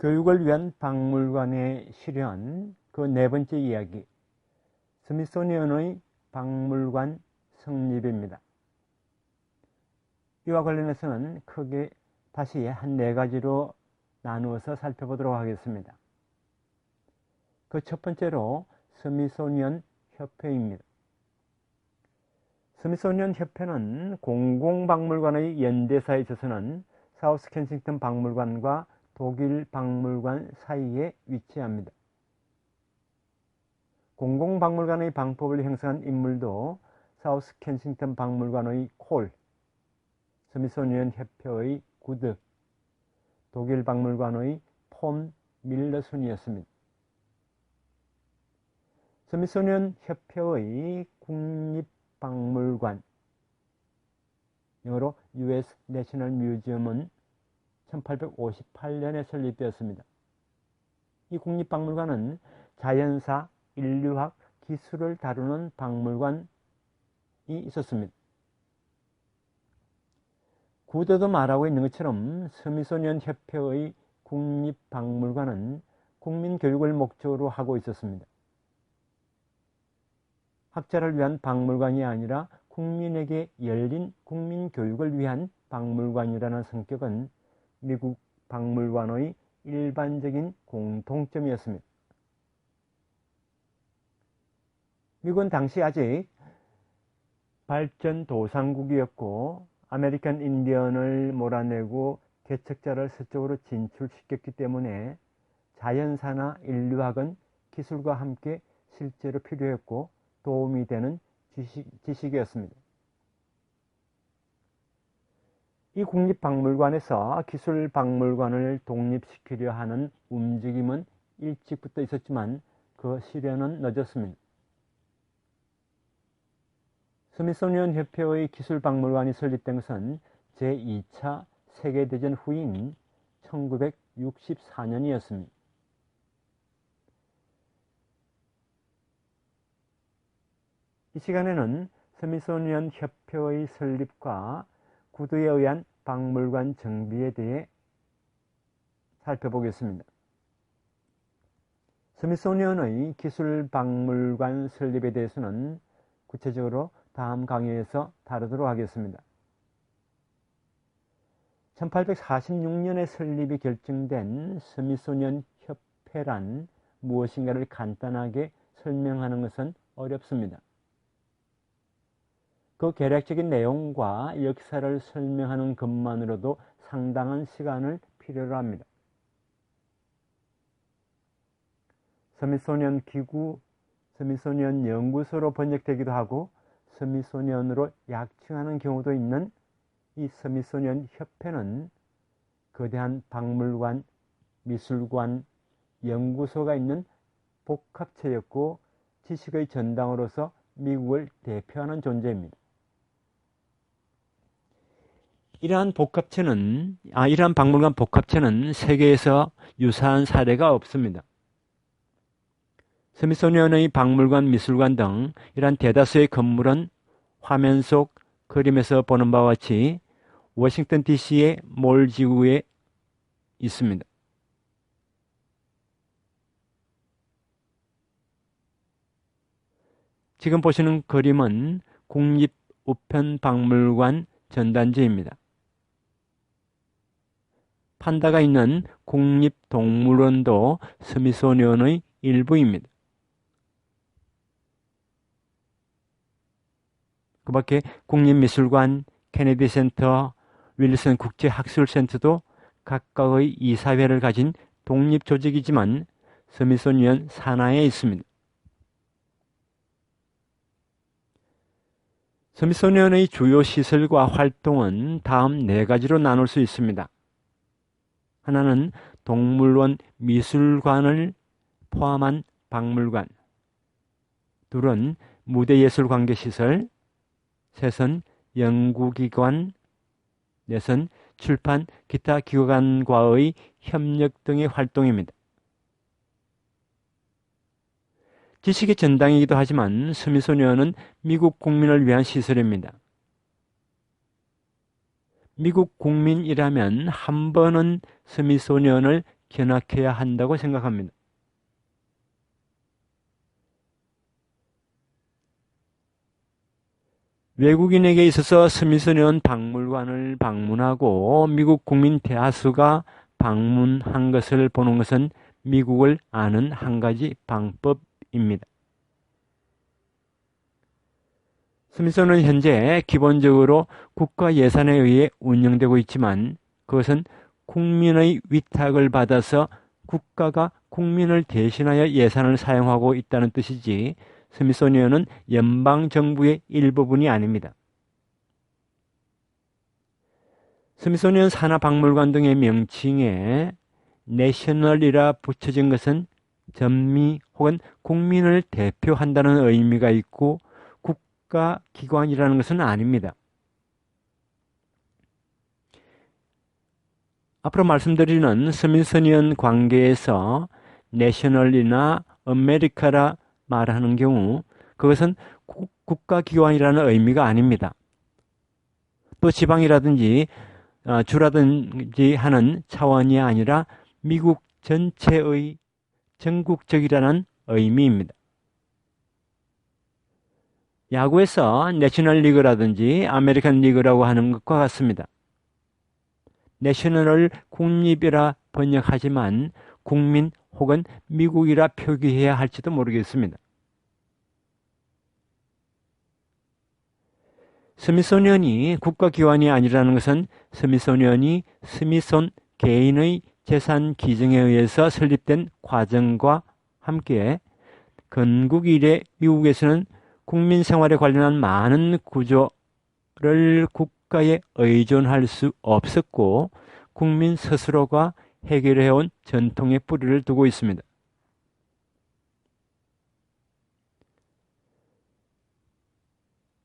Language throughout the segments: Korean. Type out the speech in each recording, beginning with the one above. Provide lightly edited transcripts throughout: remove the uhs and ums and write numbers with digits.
교육을 위한 박물관의 실현, 그 네 번째 이야기, 스미소니언의 박물관 성립입니다. 이와 관련해서는 크게 다시 한 네 가지로 나누어서 살펴보도록 하겠습니다. 그 첫 번째로 스미소니언 협회입니다. 스미소니언 협회는 공공박물관의 연대사에 있어서는 사우스 켄싱턴 박물관과 독일 박물관 사이에 위치합니다. 공공박물관의 방법을 형성한 인물도 사우스 켄싱턴 박물관의 콜, 스미소니언 협회의 구드, 독일 박물관의 폰 밀러슨이었습니다. 스미소니언 협회의 국립박물관, 영어로 US 내셔널 뮤지엄은 1858년에 설립되었습니다. 이 국립박물관은 자연사, 인류학, 기술을 다루는 박물관이 있었습니다. 구드도 말하고 있는 것처럼 스미소니언 협회의 국립박물관은 국민교육을 목적으로 하고 있었습니다. 학자를 위한 박물관이 아니라 국민에게 열린 국민교육을 위한 박물관이라는 성격은 미국 박물관의 일반적인 공통점이었습니다. 미국은 당시 아직 발전도상국이었고 아메리칸 인디언을 몰아내고 개척자를 서쪽으로 진출시켰기 때문에 자연사나 인류학은 기술과 함께 실제로 필요했고 도움이 되는 지식이었습니다. 이 국립박물관에서 기술박물관을 독립시키려 하는 움직임은 일찍부터 있었지만 그 실현은 늦었습니다. 스미소니언 협회의 기술박물관이 설립된 것은 제2차 세계대전 후인 1964년이었습니다. 이 시간에는 스미소니언 협회의 설립과 구드에 의한 박물관 정비에 대해 살펴보겠습니다. 스미소니언의 기술박물관 설립에 대해서는 구체적으로 다음 강의에서 다루도록 하겠습니다. 1846년에 설립이 결정된 스미소니언 협회란 무엇인가를 간단하게 설명하는 것은 어렵습니다. 그 개략적인 내용과 역사를 설명하는 것만으로도 상당한 시간을 필요로 합니다. 스미소니언 기구, 스미소니언 연구소로 번역되기도 하고 스미소니언으로 약칭하는 경우도 있는 이 스미소니언 협회는 거대한 박물관, 미술관, 연구소가 있는 복합체였고 지식의 전당으로서 미국을 대표하는 존재입니다. 이러한 박물관 복합체는 세계에서 유사한 사례가 없습니다. 스미소니언의 박물관, 미술관 등 이러한 대다수의 건물은 화면 속 그림에서 보는 바와 같이 워싱턴 DC의 몰 지구에 있습니다. 지금 보시는 그림은 국립우편박물관 전단지입니다. 판다가 있는 국립동물원도 스미소니언의 일부입니다. 그 밖에 국립미술관, 케네디 센터, 윌슨 국제학술센터도 각각의 이사회를 가진 독립조직이지만 스미소니언 산하에 있습니다. 스미소니언의 주요 시설과 활동은 다음 네 가지로 나눌 수 있습니다. 하나는 동물원 미술관을 포함한 박물관, 둘은 무대예술관계시설, 셋은 연구기관, 넷은 출판, 기타 기관과의 협력 등의 활동입니다. 지식의 전당이기도 하지만 스미소니언은 미국 국민을 위한 시설입니다. 미국 국민이라면 한 번은 스미소니언을 견학해야 한다고 생각합니다. 외국인에게 있어서 스미소니언 박물관을 방문하고 미국 국민 대다수가 방문한 것을 보는 것은 미국을 아는 한 가지 방법입니다. 스미소니언은 현재 기본적으로 국가 예산에 의해 운영되고 있지만 그것은 국민의 위탁을 받아서 국가가 국민을 대신하여 예산을 사용하고 있다는 뜻이지 스미소니언은 연방정부의 일부분이 아닙니다. 스미소니언 산하박물관 등의 명칭에 내셔널이라 붙여진 것은 전미 혹은 국민을 대표한다는 의미가 있고 국가기관이라는 것은 아닙니다. 앞으로 말씀드리는 스미소니언 관계에서 내셔널이나 아메리카라 말하는 경우 그것은 국가기관이라는 의미가 아닙니다. 또 지방이라든지 주라든지 하는 차원이 아니라 미국 전체의 전국적이라는 의미입니다. 야구에서 내셔널 리그라든지 아메리칸 리그라고 하는 것과 같습니다. 내셔널을 국립이라 번역하지만 국민 혹은 미국이라 표기해야 할지도 모르겠습니다. 스미소니언이 국가기관이 아니라는 것은 스미소니언이 스미손 개인의 재산 기증에 의해서 설립된 과정과 함께 건국 이래 미국에서는 국민 생활에 관련한 많은 구조를 국가에 의존할 수 없었고 국민 스스로가 해결해온 전통의 뿌리를 두고 있습니다.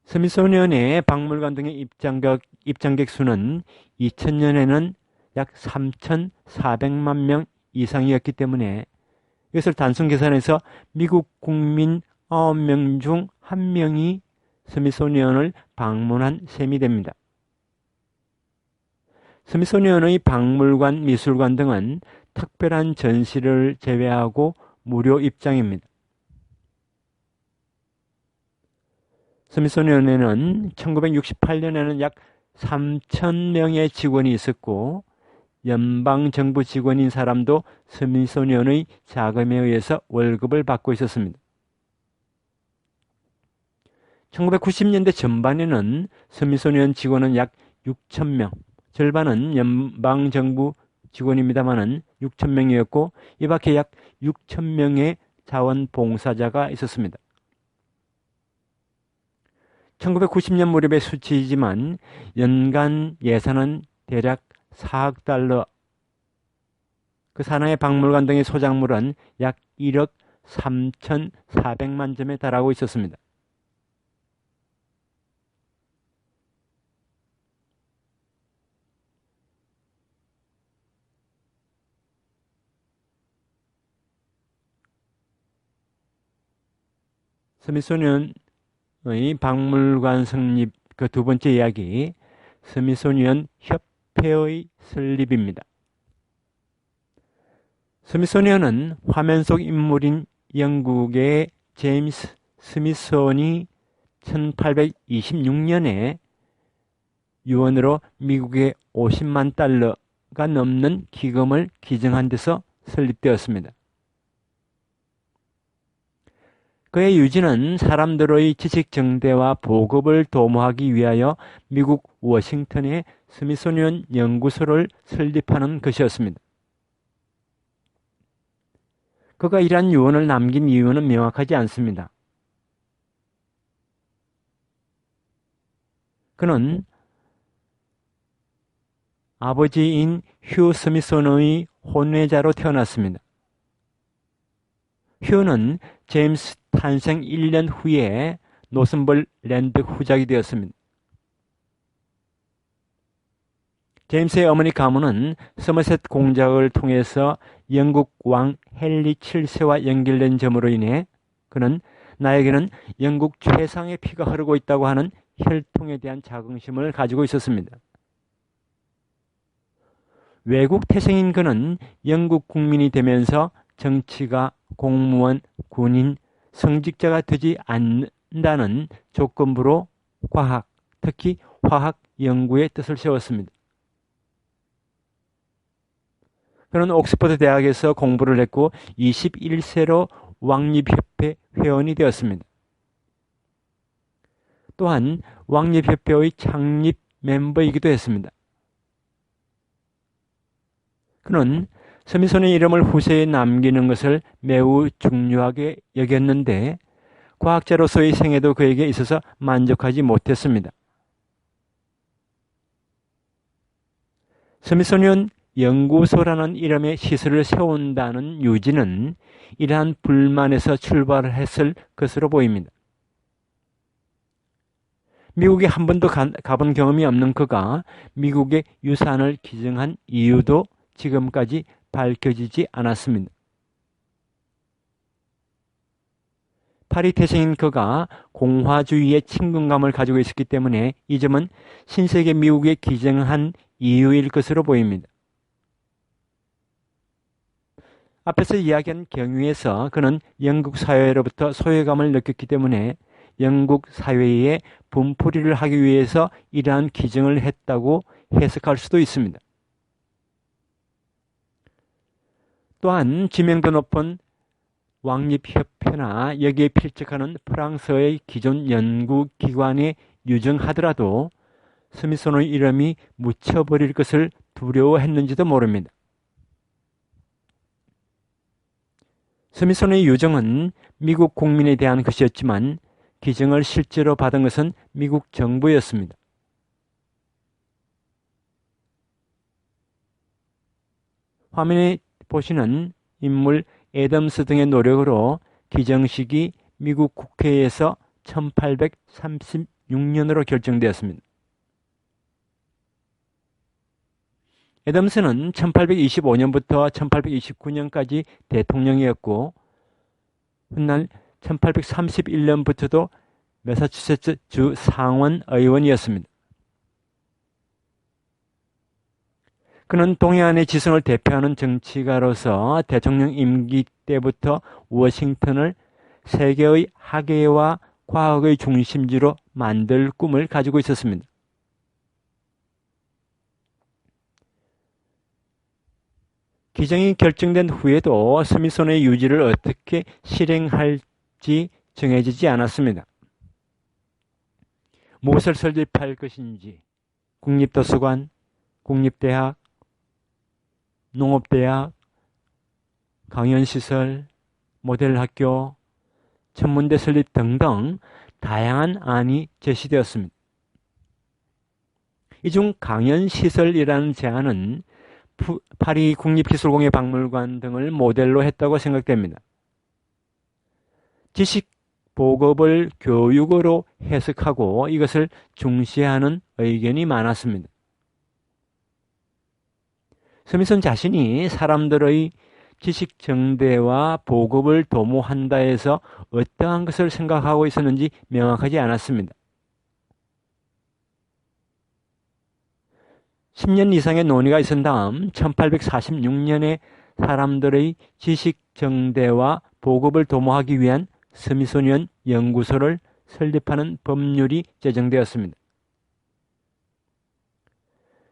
스미소니언의 박물관 등의 입장객 수는 2000년에는 약 3,400만 명 이상이었기 때문에 이것을 단순 계산해서 미국 국민 9명 중 1명이 스미소니언을 방문한 셈이 됩니다. 스미소니언의 박물관, 미술관 등은 특별한 전시를 제외하고 무료 입장입니다. 스미소니언에는 1968년에는 약 3,000명의 직원이 있었고 연방정부 직원인 사람도 스미소니언의 자금에 의해서 월급을 받고 있었습니다. 1990년대 전반에는 스미소니언 직원은 약 6,000명, 절반은 연방정부 직원입니다만은 6,000명이었고 이 밖에 약 6,000명의 자원봉사자가 있었습니다. 1990년 무렵의 수치이지만 연간 예산은 대략 4억 달러, 그 산하의 박물관 등의 소장물은 약 1억 3,400만 점에 달하고 있었습니다. 스미소니언의 박물관 설립 그 두 번째 이야기, 스미소니언 협회의 설립입니다. 스미소니언은 화면 속 인물인 영국의 제임스 스미손이 1826년에 유언으로 미국의 50만 달러가 넘는 기금을 기증한 데서 설립되었습니다. 그의 유지는 사람들의 지식 정대와 보급을 도모하기 위하여 미국 워싱턴에 스미소니언 연구소를 설립하는 것이었습니다. 그가 이러한 유언을 남긴 이유는 명확하지 않습니다. 그는 아버지인 휴 스미손의 혼외자로 태어났습니다. 휴는 제임스 탄생 1년 후에 노슨벌 랜드 후작이 되었습니다. 제임스의 어머니 가문은 서머셋 공작을 통해서 영국 왕 헨리 7세와 연결된 점으로 인해 그는 나에게는 영국 최상의 피가 흐르고 있다고 하는 혈통에 대한 자긍심을 가지고 있었습니다. 외국 태생인 그는 영국 국민이 되면서 정치가, 공무원, 군인, 성직자가 되지 않는다는 조건부로 과학, 특히 화학 연구에 뜻을 세웠습니다. 그는 옥스퍼드 대학에서 공부를 했고 21세로 왕립협회 회원이 되었습니다. 또한 왕립협회의 창립 멤버이기도 했습니다. 그는 스미손의 이름을 후세에 남기는 것을 매우 중요하게 여겼는데 과학자로서의 생애도 그에게 있어서 만족하지 못했습니다. 스미소니언 연구소라는 이름의 시설을 세운다는 유지는 이러한 불만에서 출발했을 것으로 보입니다. 미국에 한 번도 가본 경험이 없는 그가 미국의 유산을 기증한 이유도 지금까지 밝혀지지 않았습니다. 파리 태생인 그가 공화주의에 친근감을 가지고 있었기 때문에 이 점은 신세계 미국에 기증한 이유일 것으로 보입니다. 앞에서 이야기한 경위에서 그는 영국 사회로부터 소외감을 느꼈기 때문에 영국 사회에 분풀이를 하기 위해서 이러한 기증을 했다고 해석할 수도 있습니다. 또한 지명도 높은 왕립협회나 여기에 필적하는 프랑스의 기존 연구기관에 유증하더라도 스미손의 이름이 묻혀버릴 것을 두려워했는지도 모릅니다. 스미손의 유증은 미국 국민에 대한 것이었지만 기증을 실제로 받은 것은 미국 정부였습니다. 화면에 보시는 인물 애덤스 등의 노력으로 기정식이 미국 국회에서 1836년으로 결정되었습니다. 애덤스는 1825년부터 1829년까지 대통령이었고 훗날 1831년부터도 매사추세츠 주 상원 의원이었습니다. 그는 동해안의 지성을 대표하는 정치가로서 대통령 임기 때부터 워싱턴을 세계의 학예와 과학의 중심지로 만들 꿈을 가지고 있었습니다. 기정이 결정된 후에도 스미손의 유지를 어떻게 실행할지 정해지지 않았습니다. 무엇을 설립할 것인지 국립도서관, 국립대학, 농업대학, 강연시설, 모델학교, 천문대 설립 등등 다양한 안이 제시되었습니다. 이 중 강연시설이라는 제안은 파리 국립기술공예 박물관 등을 모델로 했다고 생각됩니다. 지식 보급을 교육으로 해석하고 이것을 중시하는 의견이 많았습니다. 스미손 자신이 사람들의 지식 정대와 보급을 도모한다 해서 어떠한 것을 생각하고 있었는지 명확하지 않았습니다. 10년 이상의 논의가 있은 다음 1846년에 사람들의 지식 정대와 보급을 도모하기 위한 스미소니언 연구소를 설립하는 법률이 제정되었습니다.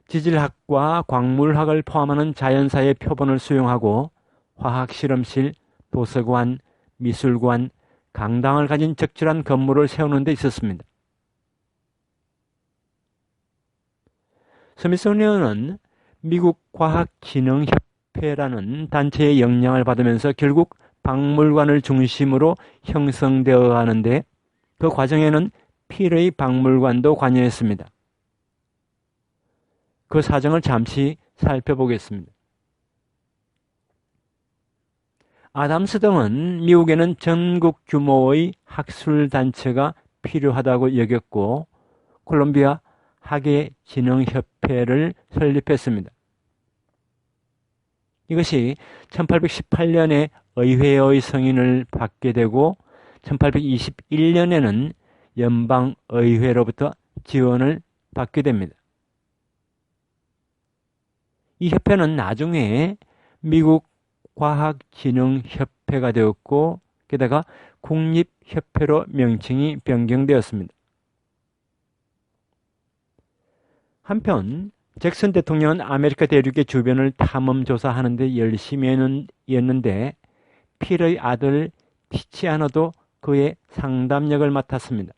지질학과 광물학을 포함하는 자연사의 표본을 수용하고 화학실험실, 도서관, 미술관, 강당을 가진 적절한 건물을 세우는 데 있었습니다. 스미소니언은 미국 과학기능협회라는 단체의 영향을 받으면서 결국 박물관을 중심으로 형성되어 가는데 그 과정에는 필의 박물관도 관여했습니다. 그 사정을 잠시 살펴보겠습니다. 아담스 등은 미국에는 전국 규모의 학술단체가 필요하다고 여겼고 콜롬비아 학예진흥협회를 설립했습니다. 이것이 1818년에 의회의 승인을 받게 되고 1821년에는 연방의회로부터 지원을 받게 됩니다. 이 협회는 나중에 미국 과학진흥협회가 되었고 게다가 국립협회로 명칭이 변경되었습니다. 한편 잭슨 대통령은 아메리카 대륙의 주변을 탐험 조사하는 데 열심히였는데 필의 아들 티치아노도 그의 상담역을 맡았습니다.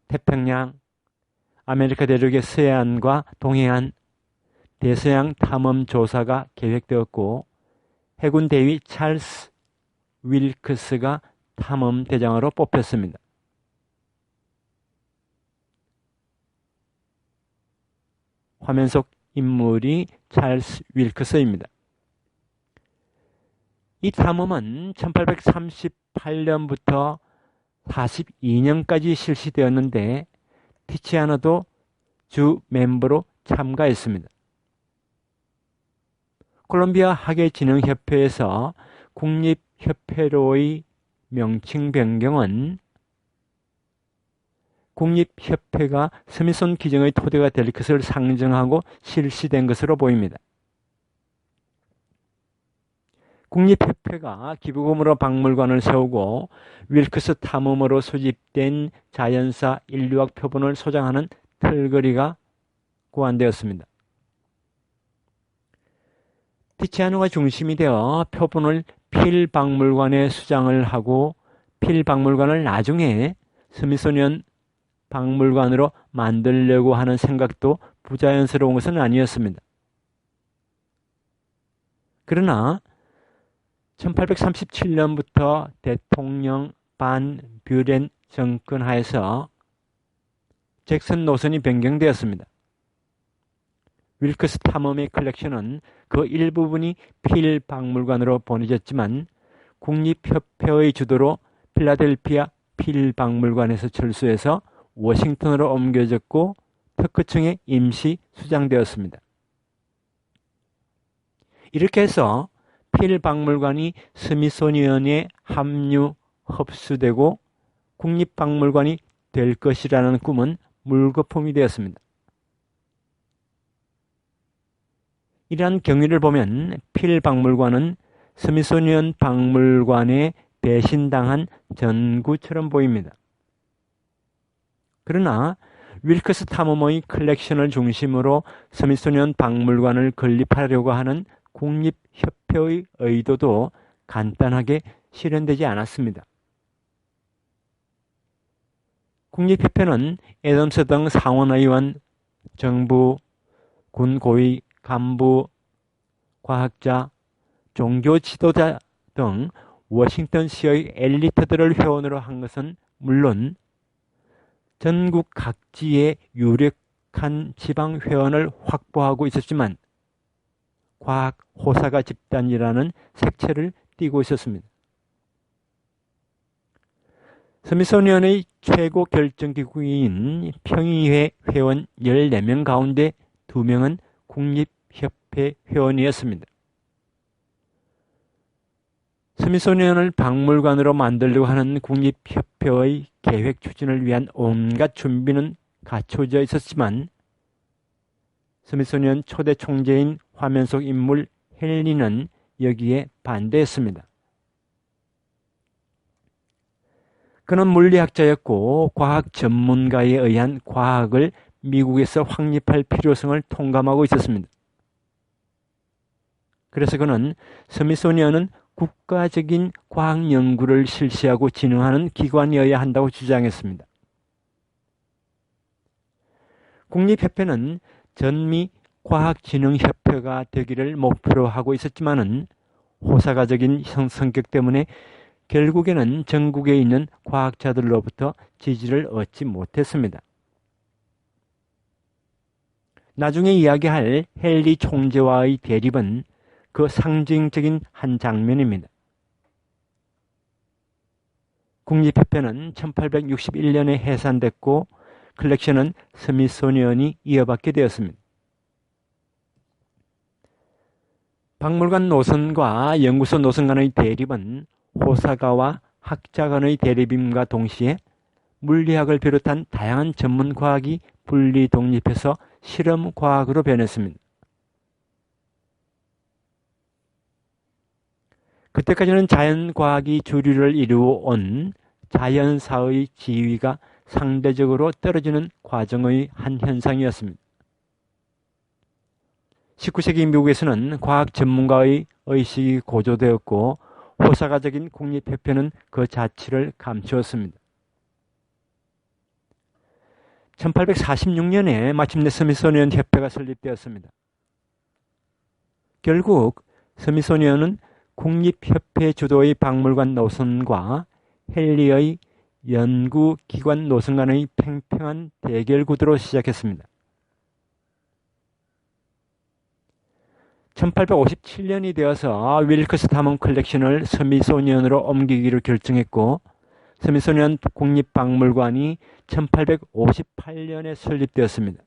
태평양, 아메리카 대륙의 서해안과 동해안, 대서양 탐험 조사가 계획되었고 해군 대위 찰스 윌크스가 탐험 대장으로 뽑혔습니다. 화면 속 인물이 찰스 윌크스입니다. 이 탐험은 1838년부터 42년까지 실시되었는데 티치아노도 주 멤버로 참가했습니다. 콜롬비아 학예진흥협회에서 국립협회로의 명칭 변경은 국립협회가 스미손 기증의 토대가 될 것을 상정하고 실시된 것으로 보입니다. 국립협회가 기부금으로 박물관을 세우고 윌크스 탐험으로 수집된 자연사 인류학 표본을 소장하는 털거리가 고안되었습니다. 티치아노가 중심이 되어 표본을 필 박물관에 수장을 하고 필 박물관을 나중에 스미소니언 박물관으로 만들려고 하는 생각도 부자연스러운 것은 아니었습니다. 그러나 1837년부터 대통령 반 뷰렌 정권 하에서 잭슨 노선이 변경되었습니다. 윌크스 탐험의 컬렉션은 그 일부분이 필 박물관으로 보내졌지만 국립협회의 주도로 필라델피아 필 박물관에서 철수해서 워싱턴으로 옮겨졌고 특허청에 임시 수장되었습니다. 이렇게 해서 필 박물관이 스미소니언에 흡수되고 국립박물관이 될 것이라는 꿈은 물거품이 되었습니다. 이러한 경위를 보면 필 박물관은 스미소니언 박물관에 배신당한 전구처럼 보입니다. 그러나 윌크스 탐험의 컬렉션을 중심으로 스미소니언 박물관을 건립하려고 하는 국립협회의 의도도 간단하게 실현되지 않았습니다. 국립협회는 애덤스 등 상원의원, 정부, 군 고위 간부, 과학자, 종교 지도자 등 워싱턴시의 엘리트들을 회원으로 한 것은 물론 전국 각지의 유력한 지방 회원을 확보하고 있었지만 과학 호사가 집단이라는 색채를 띠고 있었습니다. 스미소니언의 최고 결정기구인 평의회 회원 14명 가운데 2명은 국립협회 회원이었습니다. 스미소니언을 박물관으로 만들려고 하는 국립협회의 계획 추진을 위한 온갖 준비는 갖춰져 있었지만 스미소니언 초대 총재인 화면 속 인물 헨리는 여기에 반대했습니다. 그는 물리학자였고 과학 전문가에 의한 과학을 미국에서 확립할 필요성을 통감하고 있었습니다. 그래서 그는 스미소니언은 국가적인 과학 연구를 실시하고 진흥하는 기관이어야 한다고 주장했습니다. 국립협회는 전미 과학진흥협회가 되기를 목표로 하고 있었지만은 호사가적인 성격 때문에 결국에는 전국에 있는 과학자들로부터 지지를 얻지 못했습니다. 나중에 이야기할 헨리 총재와의 대립은 그 상징적인 한 장면입니다. 국립협회는 1861년에 해산됐고 컬렉션은 스미소니언이 이어받게 되었습니다. 박물관 노선과 연구소 노선 간의 대립은 호사가와 학자 간의 대립임과 동시에 물리학을 비롯한 다양한 전문 과학이 분리 독립해서 실험 과학으로 변했습니다. 그때까지는 자연과학이 주류를 이루어온 자연사의 지위가 상대적으로 떨어지는 과정의 한 현상이었습니다. 19세기 미국에서는 과학 전문가의 의식이 고조되었고 호사가적인 국립협회는 그 자취를 감추었습니다. 1846년에 마침내 스미소니언 협회가 설립되었습니다. 결국 스미소니언은 국립협회 주도의 박물관 노선과 헨리의 연구기관 노선 간의 팽팽한 대결 구도로 시작했습니다. 1857년이 되어서 윌크스 탐험 컬렉션을 스미소니언으로 옮기기로 결정했고 스미소니언 국립박물관이 1858년에 설립되었습니다.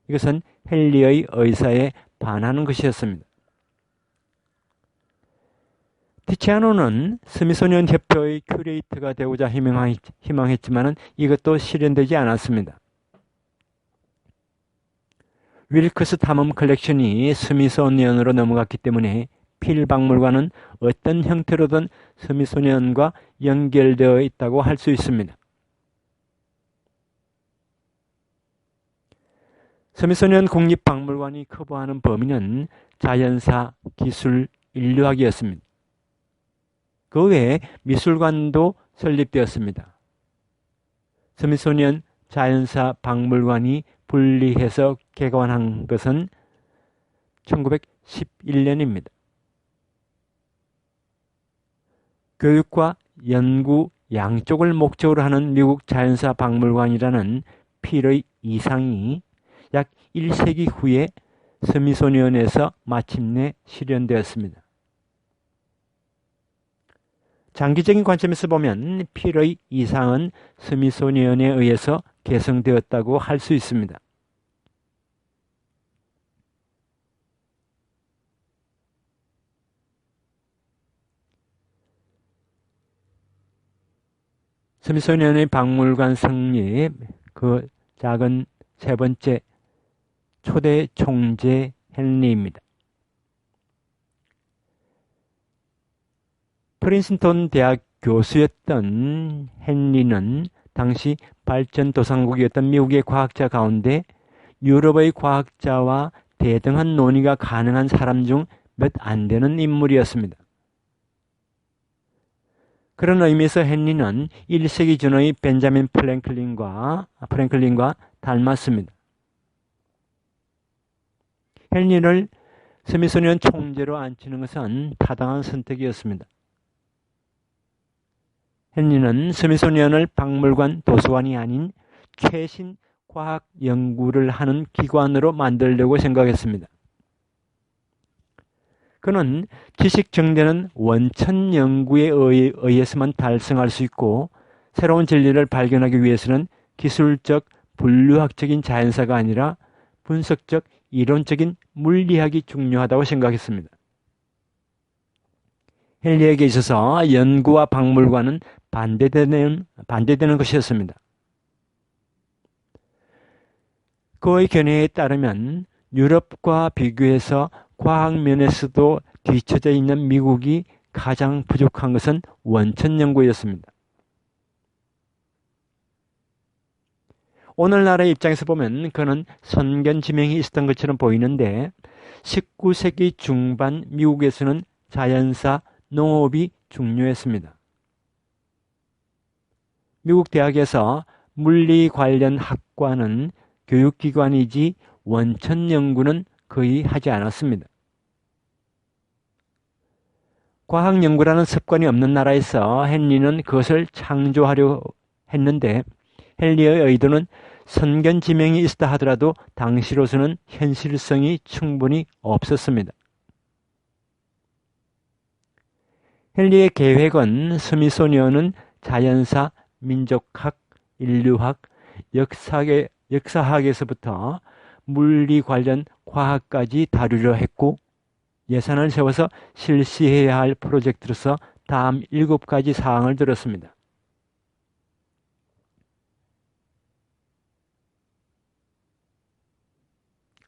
이것은 헨리의 의사에 반하는 것이었습니다. 티치아노는 스미소니언 협회의 큐레이터가 되고자 희망했지만 이것도 실현되지 않았습니다. 윌크스 탐험 컬렉션이 스미소니언으로 넘어갔기 때문에 필 박물관은 어떤 형태로든 스미소니언과 연결되어 있다고 할 수 있습니다. 스미소니언 국립박물관이 커버하는 범위는 자연사, 기술, 인류학이었습니다. 그 외에 미술관도 설립되었습니다. 스미소니언 자연사 박물관이 분리해서 개관한 것은 1911년입니다. 교육과 연구 양쪽을 목적으로 하는 미국 자연사 박물관이라는 필의 이상이 약 1세기 후에 스미소니언에서 마침내 실현되었습니다. 장기적인 관점에서 보면 필의 이상은 스미소니언에 의해서 개성되었다고 할 수 있습니다. 스미소니언의 박물관 성립, 그 작은 세 번째 초대 총재 헨리입니다. 프린스턴 대학 교수였던 헨리는 당시 발전도상국이었던 미국의 과학자 가운데 유럽의 과학자와 대등한 논의가 가능한 사람 중 몇 안 되는 인물이었습니다. 그런 의미에서 헨리는 1세기 전의 벤자민 프랭클린과 닮았습니다. 헨리를 스미소니언 총재로 앉히는 것은 타당한 선택이었습니다. 헨리는 스미소니언을 박물관 도서관이 아닌 최신 과학 연구를 하는 기관으로 만들려고 생각했습니다. 그는 지식 정대는 원천 연구에 의해서만 달성할 수 있고 새로운 진리를 발견하기 위해서는 기술적, 분류학적인 자연사가 아니라 분석적, 이론적인 물리학이 중요하다고 생각했습니다. 헨리에게 있어서 연구와 박물관은 반대되는 것이었습니다. 그의 견해에 따르면 유럽과 비교해서 과학 면에서도 뒤처져 있는 미국이 가장 부족한 것은 원천 연구였습니다. 오늘날의 입장에서 보면 그는 선견지명이 있었던 것처럼 보이는데 19세기 중반 미국에서는 자연사, 농업이 중요했습니다. 미국 대학에서 물리 관련 학과는 교육기관이지 원천 연구는 거의 하지 않았습니다. 과학 연구라는 습관이 없는 나라에서 헨리는 그것을 창조하려 했는데 헨리의 의도는 선견지명이 있었다 하더라도 당시로서는 현실성이 충분히 없었습니다. 헨리의 계획은 스미소니언은 자연사, 민족학, 인류학, 역사학에서부터 물리 관련 과학까지 다루려 했고 예산을 세워서 실시해야 할 프로젝트로서 다음 7가지 사항을 들었습니다.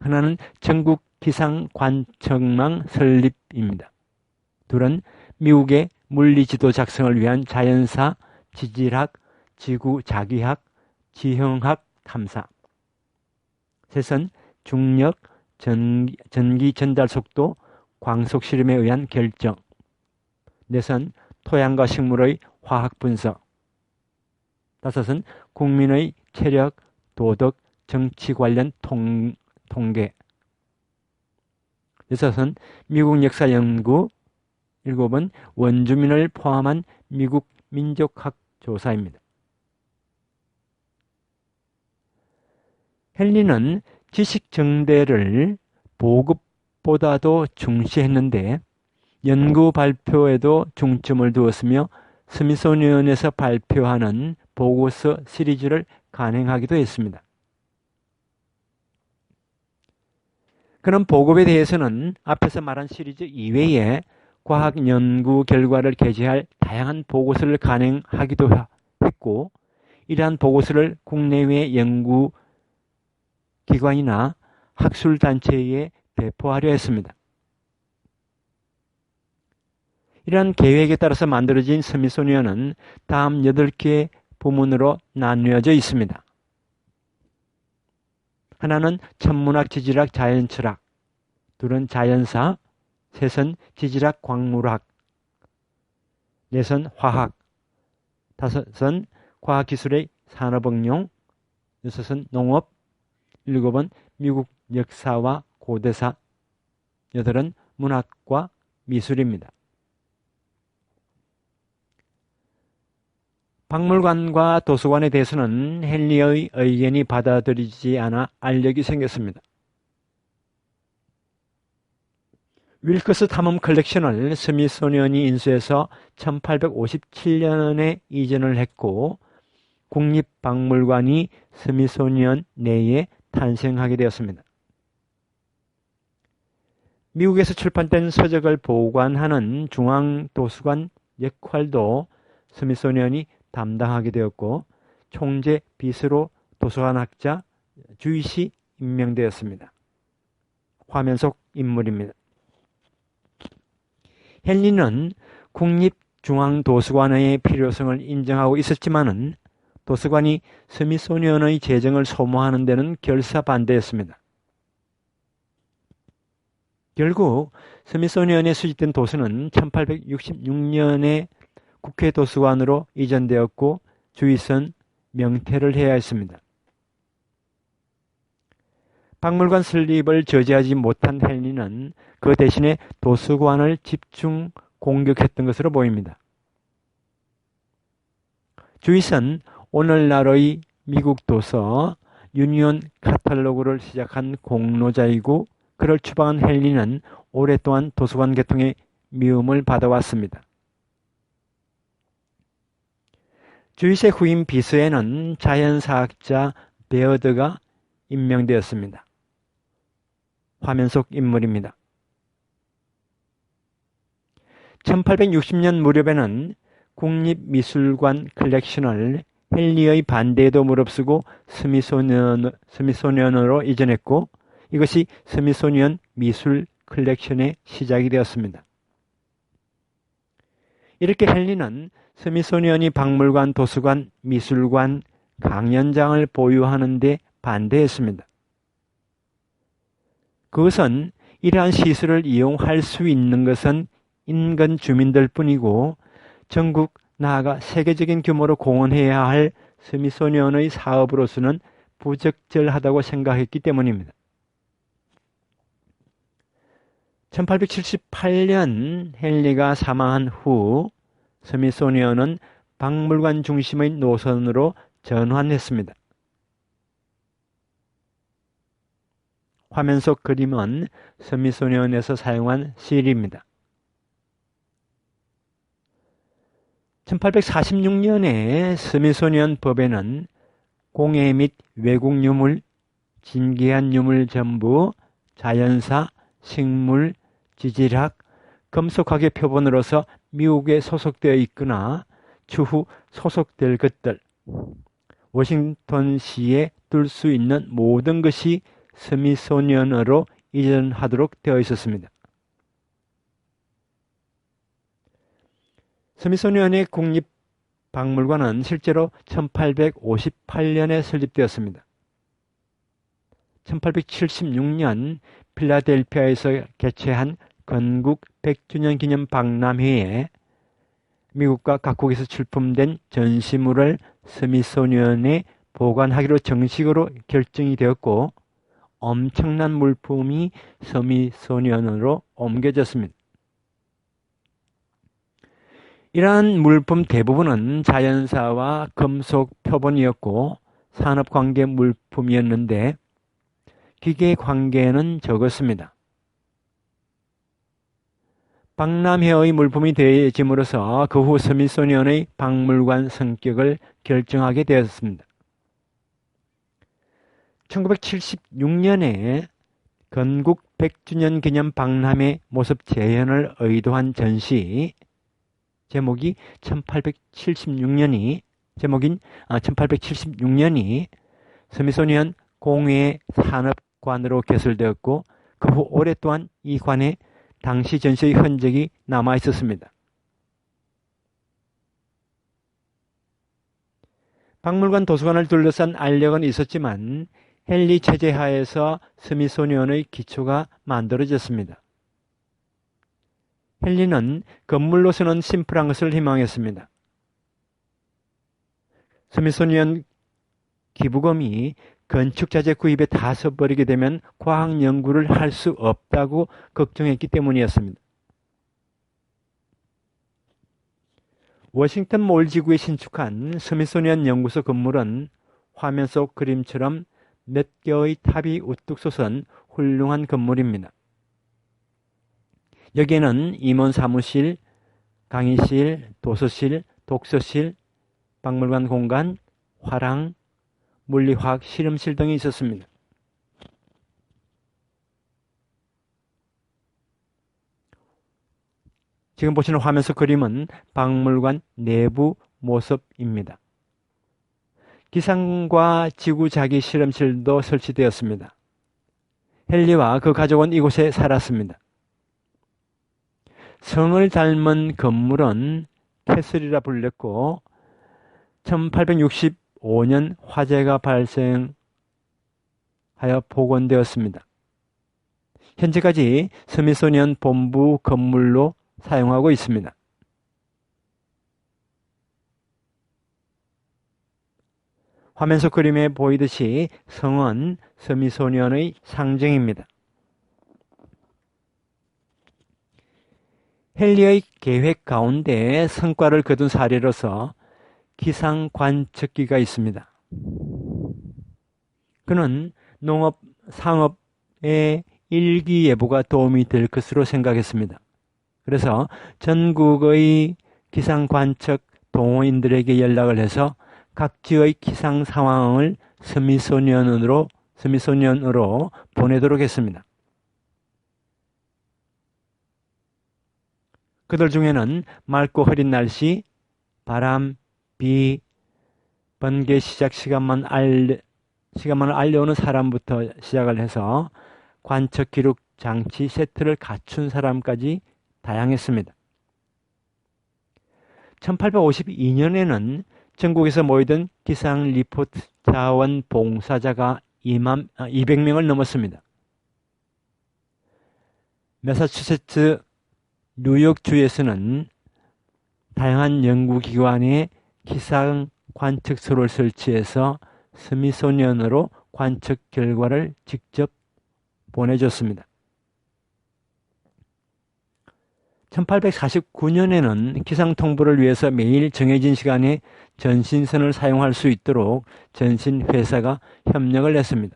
하나는 전국 기상관측망 설립입니다. 둘은 미국의 물리지도 작성을 위한 자연사, 지질학, 지구 자기학, 지형학 탐사. 셋은 중력, 전기 전달 속도, 광속 실험에 의한 결정. 넷은 토양과 식물의 화학 분석. 다섯은 국민의 체력, 도덕, 정치 관련 통계. 여섯은 미국 역사 연구. 일곱은 원주민을 포함한 미국 민족학 조사입니다. 헨리는 지식 정대를 보급보다도 중시했는데 연구 발표에도 중점을 두었으며 스미소니언에서 발표하는 보고서 시리즈를 간행하기도 했습니다. 그런 보급에 대해서는 앞에서 말한 시리즈 이외에 과학 연구 결과를 게재할 다양한 보고서를 간행하기도 했고, 이러한 보고서를 국내외 연구기관이나 학술단체에 배포하려 했습니다. 이러한 계획에 따라서 만들어진 스미소니언은 다음 8개의 부문으로 나뉘어져 있습니다. 하나는 천문학, 지질학, 자연철학, 둘은 자연사, 셋은 지질학, 광물학, 넷은 화학, 다섯은 과학기술의 산업응용, 여섯은 농업, 일곱은 미국 역사와 고대사, 여덟은 문학과 미술입니다. 박물관과 도서관에 대해서는 헨리의 의견이 받아들이지 않아 알력이 생겼습니다. 윌커스 탐험 컬렉션을 스미소니언이 인수해서 1857년에 이전을 했고 국립박물관이 스미소니언 내에 탄생하게 되었습니다. 미국에서 출판된 서적을 보관하는 중앙도서관 역할도 스미소니언이 담당하게 되었고 총재 비서로 도서관학자 주이시 임명되었습니다. 화면 속 인물입니다. 헨리는 국립중앙도서관의 필요성을 인정하고 있었지만은 도서관이 스미소니언의 재정을 소모하는 데는 결사 반대했습니다. 결국 스미소니언에 수집된 도서는 1866년에 국회 도서관으로 이전되었고 주위선 명퇴를 해야 했습니다. 박물관 설립을 저지하지 못한 헨리는 그 대신에 도서관을 집중 공격했던 것으로 보입니다. 주위선 오늘날의 미국 도서 유니온 카탈로그를 시작한 공로자이고 그를 추방한 헨리는 오랫동안 도서관 개통의 미움을 받아왔습니다. 주이스의 후임 비서에는 자연사학자 베어드가 임명되었습니다. 화면 속 인물입니다. 1860년 무렵에는 국립미술관 컬렉션을 헨리의 반대에도 무릅쓰고 스미소니언으로 이전했고 이것이 스미소니언 미술 컬렉션의 시작이 되었습니다. 이렇게 헨리는 스미소니언이 박물관, 도서관, 미술관, 강연장을 보유하는 데 반대했습니다. 그것은 이러한 시설을 이용할 수 있는 것은 인근 주민들 뿐이고 전국 나아가 세계적인 규모로 공헌해야 할 스미소니언의 사업으로서는 부적절하다고 생각했기 때문입니다. 1878년 헨리가 사망한 후 스미소니언은 박물관 중심의 노선으로 전환했습니다. 화면 속 그림은 스미소니언에서 사용한 실입니다. 1846년에 스미소니언 법에는 공예 및 외국 유물, 진귀한 유물 전부, 자연사, 식물, 지질학, 금속학의 표본으로서 미국에 소속되어 있거나 추후 소속될 것들, 워싱턴시에 둘 수 있는 모든 것이 스미소니언으로 이전하도록 되어 있었습니다. 스미소니언의 국립박물관은 실제로 1858년에 설립되었습니다. 1876년 필라델피아에서 개최한 건국 100주년 기념 박람회에 미국과 각국에서 출품된 전시물을 스미소니언에 보관하기로 정식으로 결정이 되었고 엄청난 물품이 스미소니언으로 옮겨졌습니다. 이러한 물품 대부분은 자연사와 금속 표본이었고 산업관계 물품이었는데 기계관계는 적었습니다. 박람회의 물품이 되어짐으로써 그 후 스미소니언의 박물관 성격을 결정하게 되었습니다. 1976년에 건국 100주년 기념 박람회 모습 재현을 의도한 전시 제목인 1876년이 스미소니언 공회 산업관으로 개설되었고 그 후 오랫동안 이 관에 당시 전시의 흔적이 남아 있었습니다. 박물관 도서관을 둘러싼 알력은 있었지만 헨리 체제 하에서 스미소니언의 기초가 만들어졌습니다. 헨리는 건물로서는 심플한 것을 희망했습니다. 스미소니언 기부금이 건축자재 구입에 다 써버리게 되면 과학 연구를 할 수 없다고 걱정했기 때문이었습니다. 워싱턴 몰 지구에 신축한 스미소니언 연구소 건물은 화면 속 그림처럼 몇 개의 탑이 우뚝 솟은 훌륭한 건물입니다. 여기에는 임원 사무실, 강의실, 도서실, 독서실, 박물관 공간, 화랑, 물리화학 실험실 등이 있었습니다. 지금 보시는 화면 속 그림은 박물관 내부 모습입니다. 기상과 지구자기 실험실도 설치되었습니다. 헨리와 그 가족은 이곳에 살았습니다. 성을 닮은 건물은 캐슬이라 불렸고 1865년 화재가 발생하여 복원되었습니다. 현재까지 스미소니언 본부 건물로 사용하고 있습니다. 화면 속 그림에 보이듯이 성은 스미소니언의 상징입니다. 헨리의 계획 가운데 성과를 거둔 사례로서 기상 관측기가 있습니다. 그는 농업, 상업의 일기예보가 도움이 될 것으로 생각했습니다. 그래서 전국의 기상 관측 동호인들에게 연락을 해서 각지의 기상 상황을 스미소니언으로 보내도록 했습니다. 그들 중에는 맑고 흐린 날씨, 바람, 비, 번개 시작 시간만을 알려오는 사람부터 시작을 해서 관측 기록 장치 세트를 갖춘 사람까지 다양했습니다. 1852년에는 전국에서 모이던 기상 리포트 자원 봉사자가 200명을 넘었습니다. 매사추세츠 뉴욕주에서는 다양한 연구기관에 기상 관측소를 설치해서 스미소니언으로 관측 결과를 직접 보내줬습니다. 1849년에는 기상 통보를 위해서 매일 정해진 시간에 전신선을 사용할 수 있도록 전신회사가 협력을 했습니다.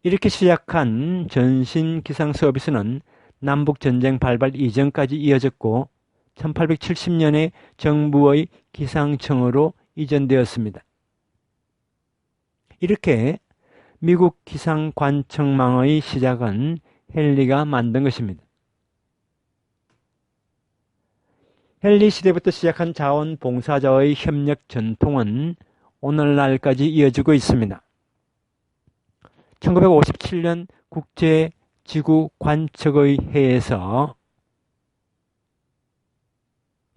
이렇게 시작한 전신 기상 서비스는 남북전쟁 발발 이전까지 이어졌고 1870년에 정부의 기상청으로 이전되었습니다. 이렇게 미국 기상관측망의 시작은 헨리가 만든 것입니다. 헨리 시대부터 시작한 자원봉사자의 협력 전통은 오늘날까지 이어지고 있습니다. 1957년 국제지구관측의회에서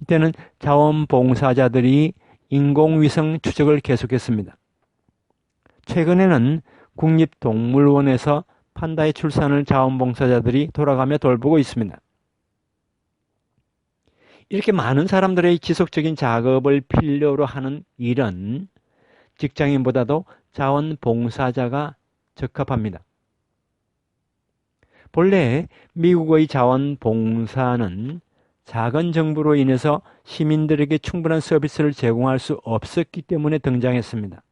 이때는 자원봉사자들이 인공위성 추적을 계속했습니다. 최근에는 국립동물원에서 판다의 출산을 자원봉사자들이 돌아가며 돌보고 있습니다. 이렇게 많은 사람들의 지속적인 작업을 필요로 하는 일은 직장인보다도 자원봉사자가 적합합니다. 본래 미국의 자원봉사는 작은 정부로 인해서 시민들에게 충분한 서비스를 제공할 수 없었기 때문에 등장했습니다.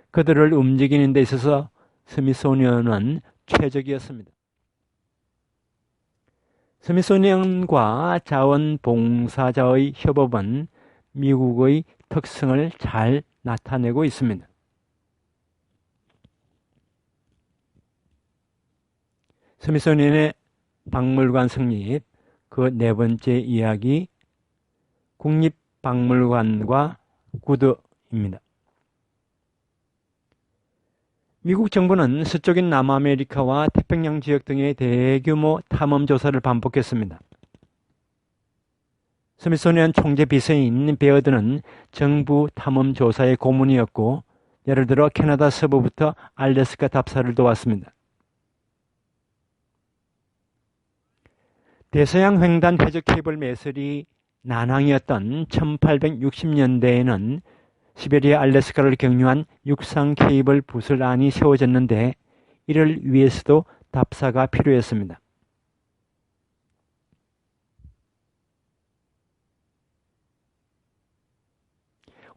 그들을 움직이는 데 있어서 스미소니언은 최적이었습니다. 스미소니언과 자원봉사자의 협업은 미국의 특성을 잘 나타내고 있습니다. 스미소니언의 박물관 성립, 그 네 번째 이야기, 국립박물관과 구두입니다. 미국 정부는 서쪽인 남아메리카와 태평양 지역 등의 대규모 탐험 조사를 반복했습니다. 스미소니언 총재 비서인 베어드는 정부 탐험 조사의 고문이었고, 예를 들어 캐나다 서부부터 알래스카 답사를 도왔습니다. 대서양 횡단 해저 케이블 매설이 난항이었던 1860년대에는 시베리아 알래스카를 경유한 육상 케이블 부설안이 세워졌는데 이를 위해서도 답사가 필요했습니다.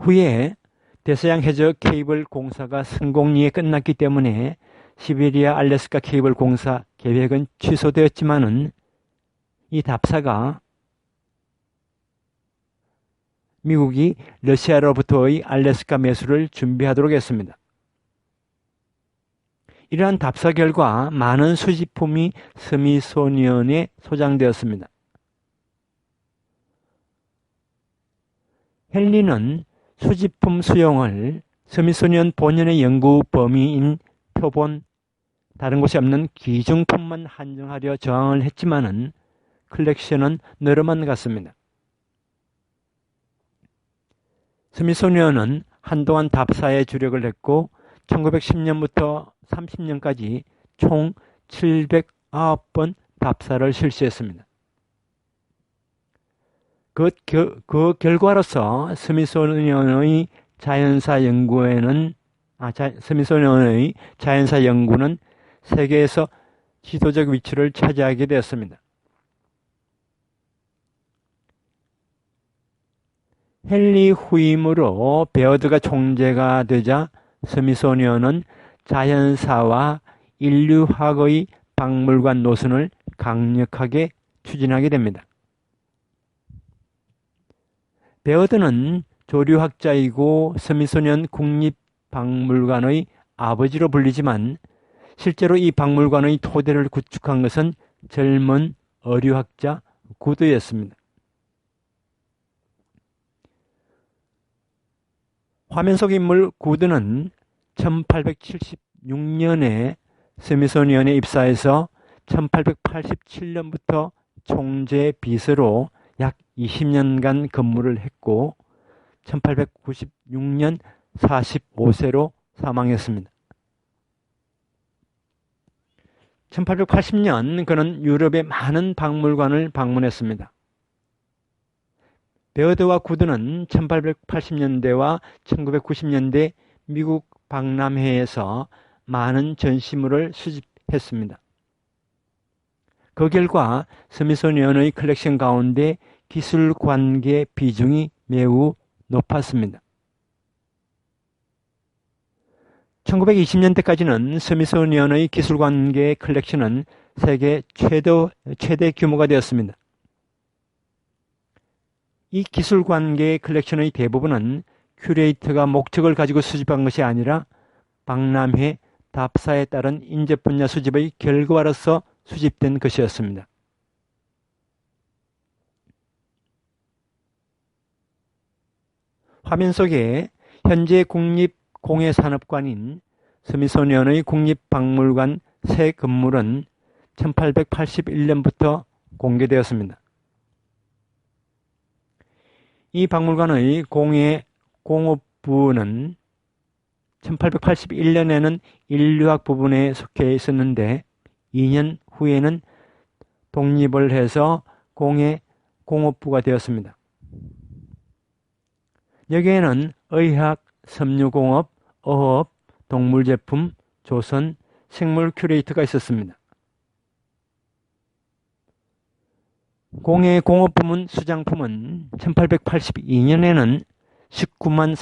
후에 대서양 해저 케이블 공사가 성공리에 끝났기 때문에 시베리아 알래스카 케이블 공사 계획은 취소되었지만은 이 답사가 미국이 러시아로부터의 알래스카 매수를 준비하도록 했습니다. 이러한 답사 결과 많은 수집품이 스미소니언에 소장되었습니다. 헨리는 수집품 수용을 스미소니언 본연의 연구 범위인 표본, 다른 곳에 없는 귀중품만 한정하려 저항을 했지만은 컬렉션은 늘어만 갔습니다. 스미소니언은 한동안 답사에 주력을 했고 1910년부터 30년까지 총 709번 답사를 실시했습니다. 그 결과로서 스미소니언의 자연사 연구는 세계에서 지도적 위치를 차지하게 되었습니다. 헨리 후임으로 베어드가 총재가 되자 스미소니언은 자연사와 인류학의 박물관 노선을 강력하게 추진하게 됩니다. 베어드는 조류학자이고 스미소니언 국립박물관의 아버지로 불리지만 실제로 이 박물관의 토대를 구축한 것은 젊은 어류학자 구드였습니다. 화면 속 인물 구드는 1876년에 스미소니언에 입사해서 1887년부터 총재 비서로 약 20년간 근무를 했고 1896년 45세로 사망했습니다. 1880년 그는 유럽의 많은 박물관을 방문했습니다. 베어드와 구드는 1880년대와 1990년대 미국 박람회에서 많은 전시물을 수집했습니다. 그 결과 스미소니언의 컬렉션 가운데 기술관계 비중이 매우 높았습니다. 1920년대까지는 스미소니언의 기술관계 컬렉션은 세계 최대 규모가 되었습니다. 이 기술관계 컬렉션의 대부분은 큐레이터가 목적을 가지고 수집한 것이 아니라 박람회 답사에 따른 인접 분야 수집의 결과로서 수집된 것이었습니다. 화면 속에 현재 공예산업관인 스미소니언의 국립박물관 새 건물은 1881년부터 공개되었습니다. 이 박물관의 공업부는 1881년에는 인류학 부분에 속해 있었는데 2년 후에는 독립을 해서 공업부가 되었습니다. 여기에는 의학, 섬유공업, 어업, 동물제품, 조선, 생물 큐레이터가 있었습니다. 공업부문 수장품은 1882년에는 19만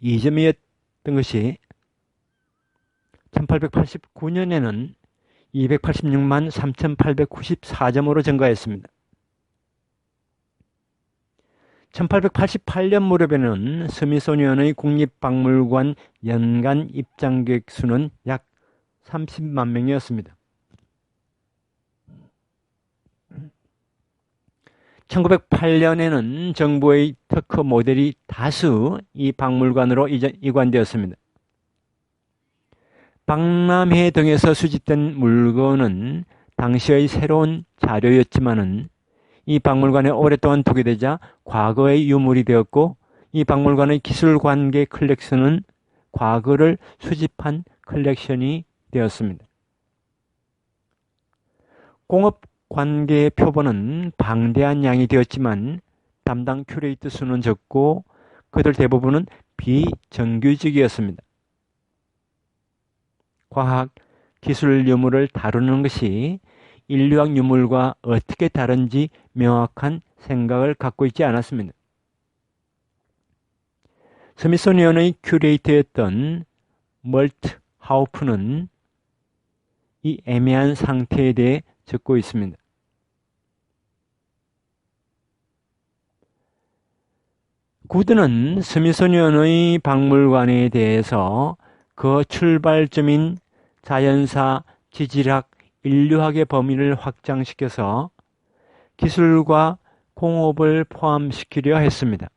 3,362점이었던 것이 1889년에는 286만 3,894점으로 증가했습니다. 1888년 무렵에는 스미소니언의 국립박물관 연간 입장객 수는 약 30만 명이었습니다. 1908년에는 정부의 특허 모델이 다수 이 박물관으로 이관되었습니다. 박람회 등에서 수집된 물건은 당시의 새로운 자료였지만은 이 박물관에 오랫동안 두게 되자 과거의 유물이 되었고 이 박물관의 기술관계 컬렉션은 과거를 수집한 컬렉션이 되었습니다. 공업관계의 표본은 방대한 양이 되었지만 담당 큐레이터 수는 적고 그들 대부분은 비정규직이었습니다. 과학, 기술 유물을 다루는 것이 인류학 유물과 어떻게 다른지 명확한 생각을 갖고 있지 않았습니다. 스미소니언의 큐레이터였던 멀트 하우프는 이 애매한 상태에 대해 적고 있습니다. 구드는 스미소니언의 박물관에 대해서 그 출발점인 자연사, 지질학, 인류학의 범위를 확장시켜서 기술과 공업을 포함시키려 했습니다.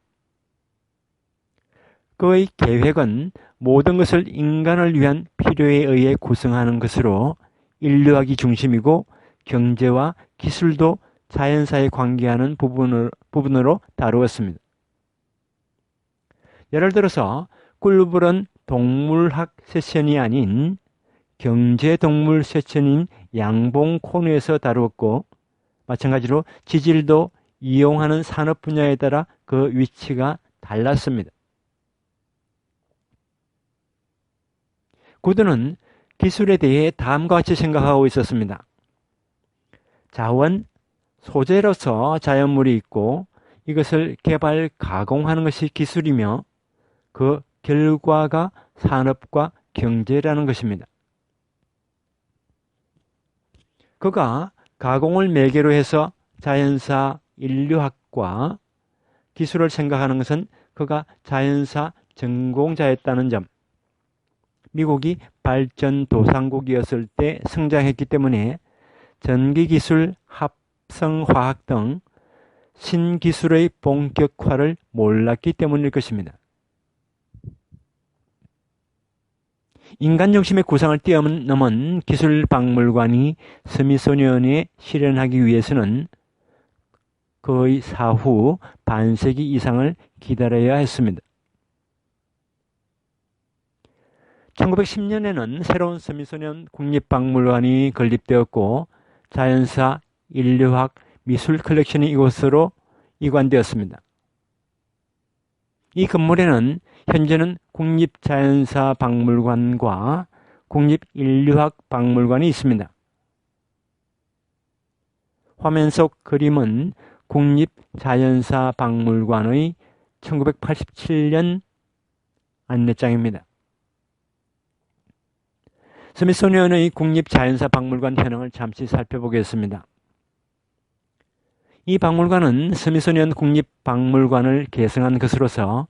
그의 계획은 모든 것을 인간을 위한 필요에 의해 구성하는 것으로 인류학이 중심이고 경제와 기술도 자연사에 관계하는 부분으로 다루었습니다. 예를 들어서 꿀불은 동물학 세션이 아닌 경제동물 세션인 양봉 코너에서 다루었고 마찬가지로 지질도 이용하는 산업 분야에 따라 그 위치가 달랐습니다. 구드는 기술에 대해 다음과 같이 생각하고 있었습니다. 자원, 소재로서 자연물이 있고 이것을 개발, 가공하는 것이 기술이며 그 결과가 산업과 경제라는 것입니다. 그가 가공을 매개로 해서 자연사, 인류학과 기술을 생각하는 것은 그가 자연사 전공자였다는 점, 미국이 발전도상국이었을 때 성장했기 때문에 전기기술, 합성화학 등 신기술의 본격화를 몰랐기 때문일 것입니다. 인간 중심의 구상을 뛰어넘은 기술박물관이 스미소니언에 실현하기 위해서는 거의 사후 반세기 이상을 기다려야 했습니다. 1910년에는 새로운 스미소니언 국립박물관이 건립되었고 자연사, 인류학, 미술 컬렉션이 이곳으로 이관되었습니다. 이 건물에는 현재는 국립자연사박물관과 국립인류학박물관이 있습니다. 화면 속 그림은 국립자연사박물관의 1987년 안내장입니다. 스미소니언의 국립자연사박물관 현황을 잠시 살펴보겠습니다. 이 박물관은 스미소니언 국립박물관을 계승한 것으로서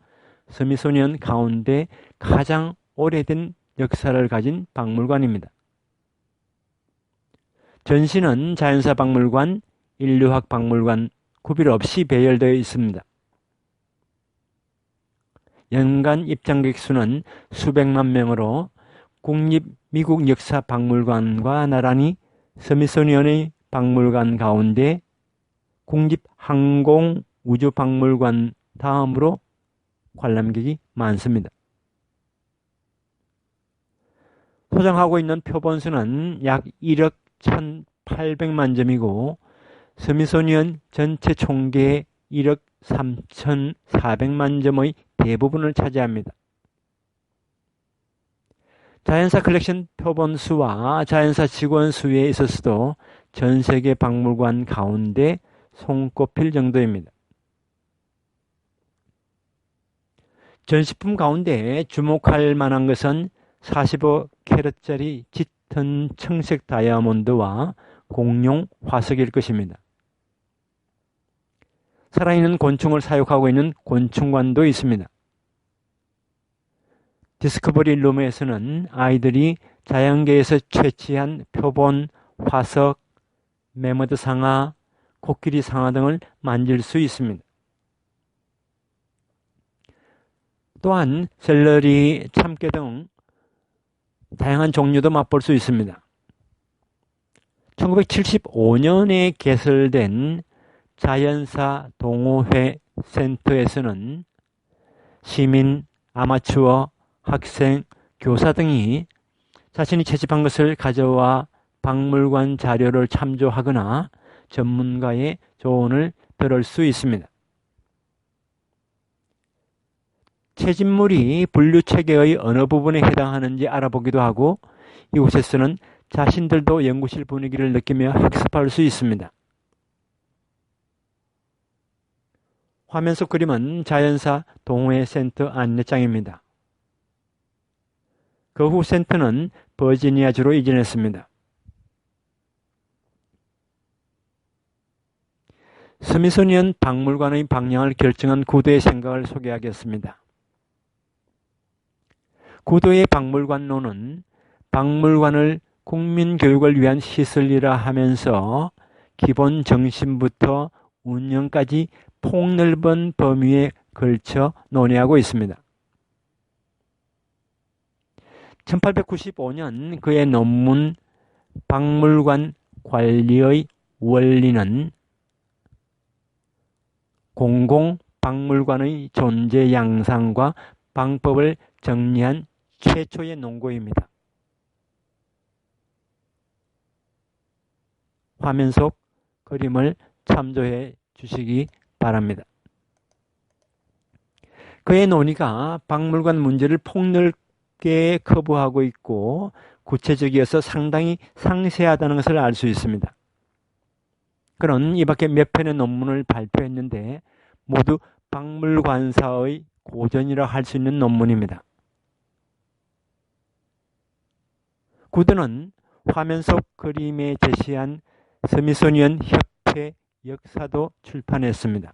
스미소니언 가운데 가장 오래된 역사를 가진 박물관입니다. 전시는 자연사박물관, 인류학박물관 구별 없이 배열되어 있습니다. 연간 입장객 수는 수백만 명으로 국립 미국 역사 박물관과 나란히 스미소니언의 박물관 가운데 국립 항공 우주 박물관 다음으로 관람객이 많습니다. 소장하고 있는 표본수는 약 1억 1,800만 점이고 스미소니언 전체 총계의 1억 3,400만 점의 대부분을 차지합니다. 자연사 컬렉션 표본 수와 자연사 직원 수에 있어서도 전 세계 박물관 가운데 손꼽힐 정도입니다. 전시품 가운데 주목할 만한 것은 45캐럿짜리 짙은 청색 다이아몬드와 공룡 화석일 것입니다. 살아있는 곤충을 사육하고 있는 곤충관도 있습니다. 디스커버리 룸에서는 아이들이 자연계에서 채취한 표본, 화석, 매머드 상아, 코끼리 상아 등을 만질 수 있습니다. 또한 샐러리, 참깨 등 다양한 종류도 맛볼 수 있습니다. 1975년에 개설된 자연사 동호회 센터에서는 시민, 아마추어, 학생, 교사 등이 자신이 채집한 것을 가져와 박물관 자료를 참조하거나 전문가의 조언을 들을 수 있습니다. 채집물이 분류체계의 어느 부분에 해당하는지 알아보기도 하고 이곳에서는 자신들도 연구실 분위기를 느끼며 학습할 수 있습니다. 화면 속 그림은 자연사 동호회 센터 안내장입니다. 그 후 센터는 버지니아주로 이전했습니다. 스미소니언 박물관의 방향을 결정한 구도의 생각을 소개하겠습니다. 구도의 박물관론은 박물관을 국민교육을 위한 시설이라 하면서 기본 정신부터 운영까지 폭넓은 범위에 걸쳐 논의하고 있습니다. 1895년 그의 논문 박물관 관리의 원리는 공공박물관의 존재 양상과 방법을 정리한 최초의 논고입니다. 화면 속 그림을 참조해 주시기 바랍니다. 그의 논의가 박물관 문제를 폭넓게 커버하고 있고 구체적이어서 상당히 상세하다는 것을 알 수 있습니다. 그는 이 밖에 몇 편의 논문을 발표했는데 모두 박물관사의 고전이라 할 수 있는 논문입니다. 구도는 화면 속 그림에 제시한 스미소니언 협회 역사도 출판했습니다.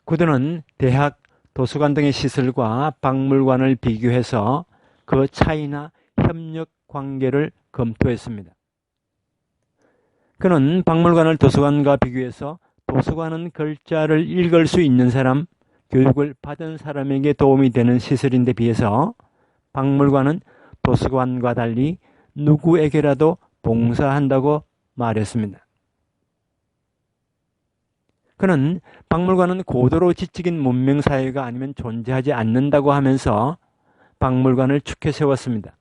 구도는 대학, 도서관 등의 시설과 박물관을 비교해서 그 차이나 협력 관계를 검토했습니다. 그는 박물관을 도서관과 비교해서 도서관은 글자를 읽을 수 있는 사람, 교육을 받은 사람에게 도움이 되는 시설인데 비해서 박물관은 도서관과 달리 누구에게라도 봉사한다고 말했습니다. 그는 박물관은 고도로 지적인 문명사회가 아니면 존재하지 않는다고 하면서 박물관을 축해 세웠습니다.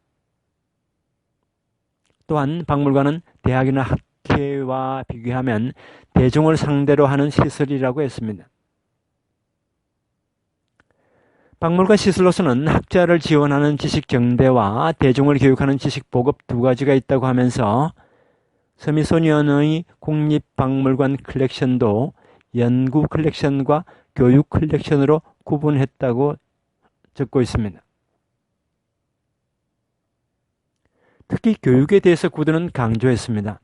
또한 박물관은 대학이나 학회와 비교하면 대중을 상대로 하는 시설이라고 했습니다. 박물관 시설로서는 학자를 지원하는 지식정대와 대중을 교육하는 지식보급 두 가지가 있다고 하면서 스미소니언의 국립박물관 컬렉션도 연구 컬렉션과 교육 컬렉션으로 구분했다고 적고 있습니다. 특히 교육에 대해서 구도는 강조했습니다.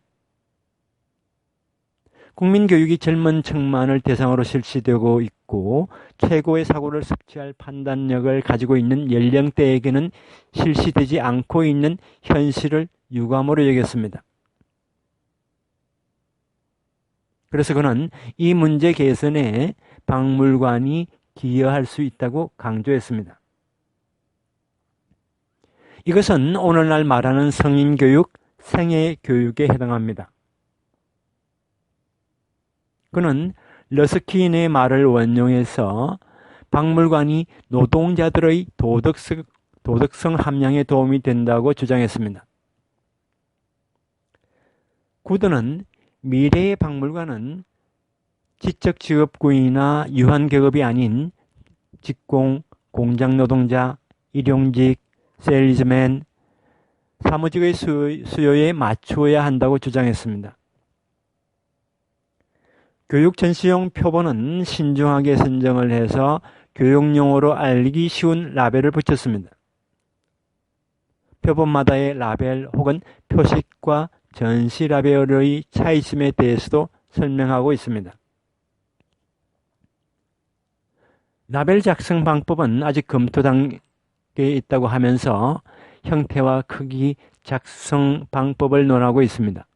국민교육이 젊은 층만을 대상으로 실시되고 있고 최고의 사고를 섭취할 판단력을 가지고 있는 연령대에게는 실시되지 않고 있는 현실을 유감으로 여겼습니다. 그래서 그는 이 문제 개선에 박물관이 기여할 수 있다고 강조했습니다. 이것은 오늘날 말하는 성인교육, 생애교육에 해당합니다. 그는 러스킨의 말을 원용해서 박물관이 노동자들의 도덕성 함양에 도움이 된다고 주장했습니다. 구드는 미래의 박물관은 지적직업군이나 유한계급이 아닌 직공, 공장노동자, 일용직, 세일즈맨, 사무직의 수요에 맞추어야 한다고 주장했습니다. 교육 전시용 표본은 신중하게 선정을 해서 교육용어로 알기 쉬운 라벨을 붙였습니다. 표본마다의 라벨 혹은 표식과 전시 라벨의 차이점에 대해서도 설명하고 있습니다. 라벨 작성 방법은 아직 검토 단계에 있다고 하면서 형태와 크기, 작성 방법을 논하고 있습니다.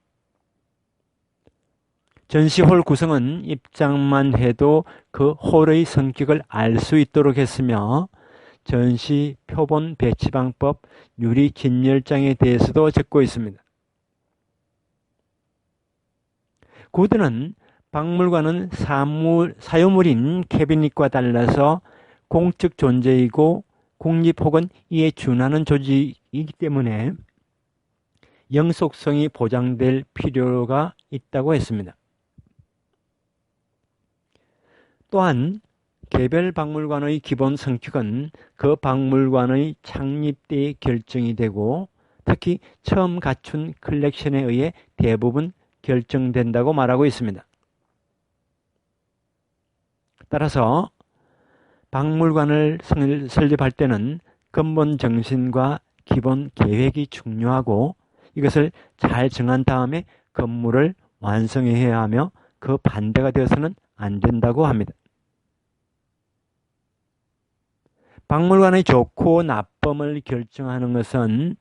전시홀 구성은 입장만 해도 그 홀의 성격을 알 수 있도록 했으며 전시 표본 배치 방법, 유리 진열장에 대해서도 적고 있습니다. 구드는 박물관은 사유물인 캐비닛과 달라서 공적 존재이고 국립 혹은 이에 준하는 조직이기 때문에 영속성이 보장될 필요가 있다고 했습니다. 또한 개별 박물관의 기본 성격은 그 박물관의 창립 때에 결정이 되고 특히 처음 갖춘 컬렉션에 의해 대부분 결정된다고 말하고 있습니다. 따라서 박물관을 설립할 때는 근본 정신과 기본 계획이 중요하고 이것을 잘 정한 다음에 건물을 완성해야 하며 그 반대가 되어서는 안 된다고 합니다. 박물관의 좋고 나쁨을 결정하는 것은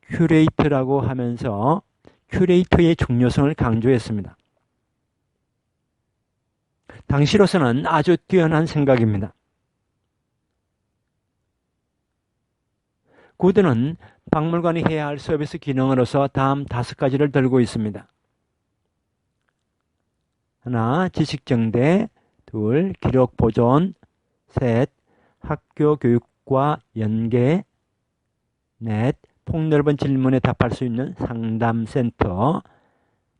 큐레이터라고 하면서 큐레이터의 중요성을 강조했습니다. 당시로서는 아주 뛰어난 생각입니다. 구드는 박물관이 해야 할 서비스 기능으로서 다음 5가지를 들고 있습니다. 하나, 지식정대. 둘, 기록보존. 셋, 학교 교육과 연계. 넷, 폭넓은 질문에 답할 수 있는 상담센터.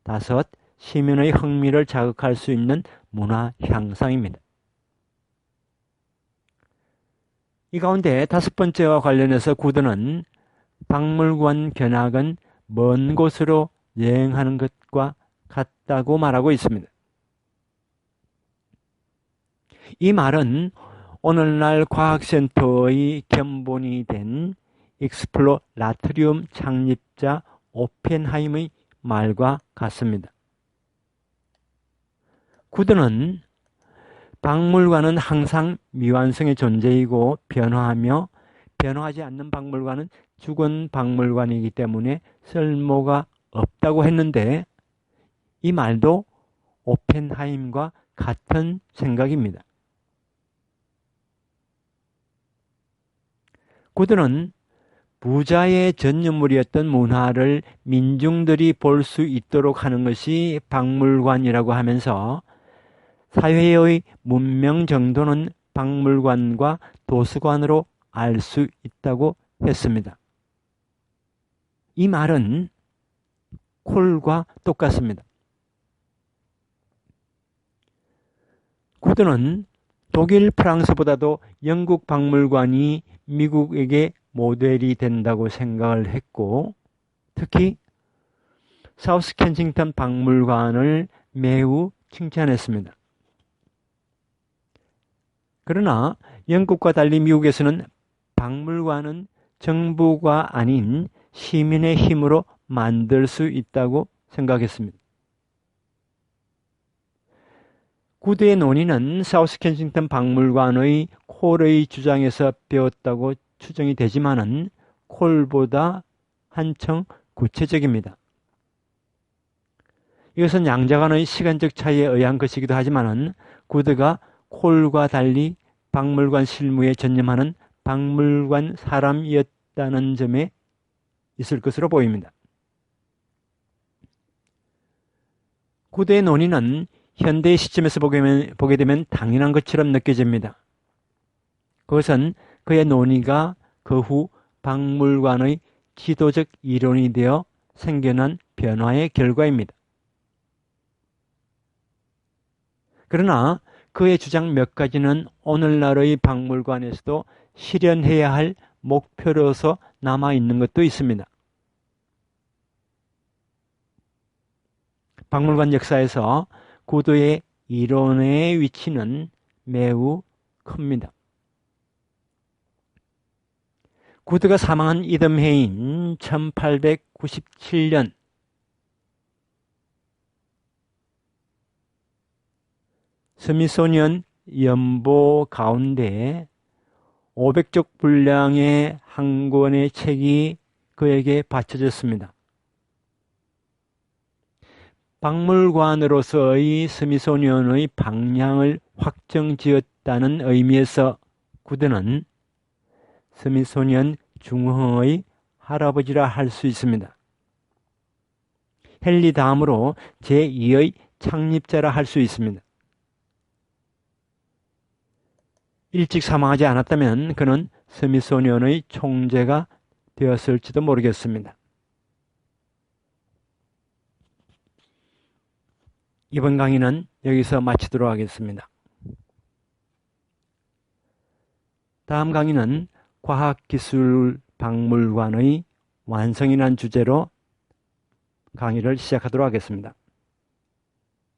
5, 시민의 흥미를 자극할 수 있는 문화 향상입니다. 이 가운데 5번째와 관련해서 구드는 박물관 견학은 먼 곳으로 여행하는 것과 같다고 말하고 있습니다. 이 말은 오늘날 과학센터의 견본이 된 익스플로라토리움 창립자 오펜하임의 말과 같습니다. 구드는 박물관은 항상 미완성의 존재이고 변화하며 변화하지 않는 박물관은 죽은 박물관이기 때문에 쓸모가 없다고 했는데 이 말도 오펜하임과 같은 생각입니다. 구드는 부자의 전유물이었던 문화를 민중들이 볼 수 있도록 하는 것이 박물관이라고 하면서 사회의 문명 정도는 박물관과 도서관으로 알 수 있다고 했습니다. 이 말은 콜과 똑같습니다. 구드는 독일, 프랑스보다도 영국 박물관이 미국에게 모델이 된다고 생각을 했고 특히 사우스 켄싱턴 박물관을 매우 칭찬했습니다. 그러나 영국과 달리 미국에서는 박물관은 정부가 아닌 시민의 힘으로 만들 수 있다고 생각했습니다. 구드의 논의는 사우스 켄싱턴 박물관의 콜의 주장에서 배웠다고 추정이 되지만은 콜보다 한층 구체적입니다. 이것은 양자 간의 시간적 차이에 의한 것이기도 하지만 구드가 콜과 달리 박물관 실무에 전념하는 박물관 사람이었다는 점에 있을 것으로 보입니다. 구드의 논의는 현대의 시점에서 보게 되면 당연한 것처럼 느껴집니다. 그것은 그의 논의가 그 후 박물관의 지도적 이론이 되어 생겨난 변화의 결과입니다. 그러나 그의 주장 몇 가지는 오늘날의 박물관에서도 실현해야 할 목표로서 남아있는 것도 있습니다. 박물관 역사에서 구드의 이론의 위치는 매우 큽니다. 구드가 사망한 이듬해인 1897년 스미소니언 연보 가운데 500쪽 분량의 한 권의 책이 그에게 바쳐졌습니다. 박물관으로서의 스미소니언의 방향을 확정지었다는 의미에서 구드는 스미소니언 중흥의 할아버지라 할 수 있습니다. 헨리 다음으로 제2의 창립자라 할 수 있습니다. 일찍 사망하지 않았다면 그는 스미소니언의 총재가 되었을지도 모르겠습니다. 이번 강의는 여기서 마치도록 하겠습니다. 다음 강의는 과학기술박물관의 완성이라는 주제로 강의를 시작하도록 하겠습니다.